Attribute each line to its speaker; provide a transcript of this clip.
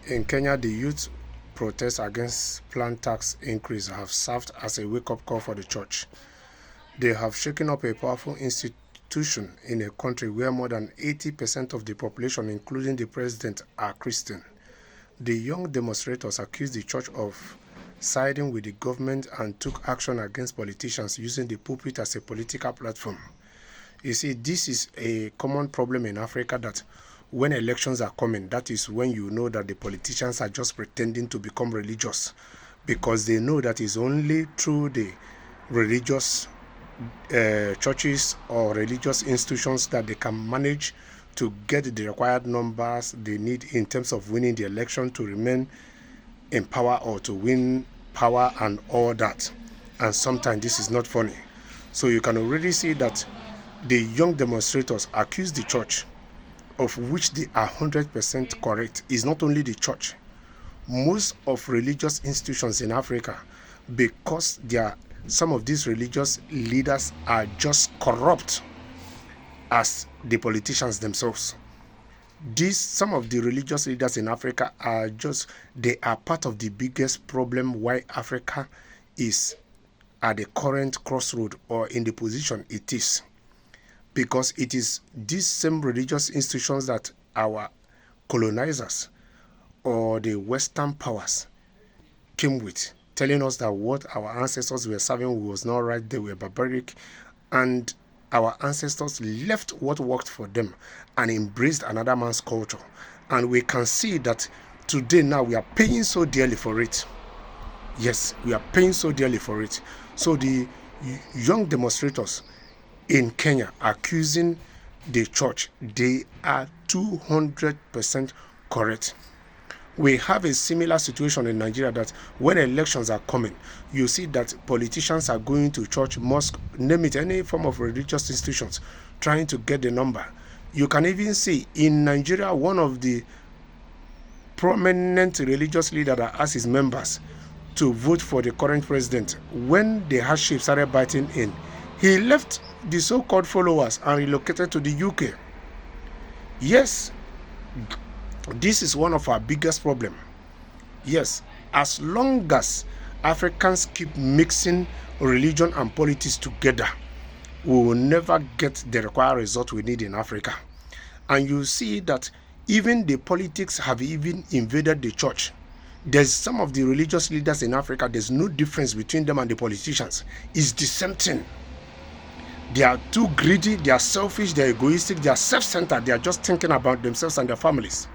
Speaker 1: In Kenya, the youth protests against planned tax increase have served as a wake-up call for the church. They have shaken up a powerful institution in a country where more than 80% of the population, including the president, are Christian. The young demonstrators accused the church of siding with the government and took action against politicians using the pulpit as a political platform. You see, this is a common problem in Africa, that when elections are coming, that is when you know that the politicians are just pretending to become religious, because they know that it's only through the religious churches or religious institutions that they can manage to get the required numbers they need in terms of winning the election, to remain in power or to win power and all that. And sometimes this is not funny. So you can already see that the young demonstrators accuse the church, of which they are 100% correct, is not only the church. Most of religious institutions in Africa, because some of these religious leaders are just corrupt as the politicians themselves. Some of the religious leaders in Africa they are part of the biggest problem why Africa is at the current crossroad, or in the position it is. Because it is these same religious institutions that our colonizers or the Western powers came with, telling us that what our ancestors were serving was not right, they were barbaric, and our ancestors left what worked for them and embraced another man's culture. And we can see that today now we are paying so dearly for it. Yes, we are paying so dearly for it. So the young demonstrators in Kenya accusing the church, they are 200% correct. We have a similar situation in Nigeria, that when elections are coming, you see that politicians are going to church, mosque, name it, any form of religious institutions, trying to get the number. You can even see in Nigeria, one of the prominent religious leaders that asked his members to vote for the current president, when the hardship started biting in, he left the so-called followers and relocated to the UK. Yes, this is one of our biggest problems. Yes, as long as Africans keep mixing religion and politics together, we will never get the required result we need in Africa. And you see that even the politics have even invaded the church. There's some of the religious leaders in Africa, there's no difference between them and the politicians. It's the same thing. They are too greedy, they are selfish, they are egoistic, they are self-centered, they are just thinking about themselves and their families.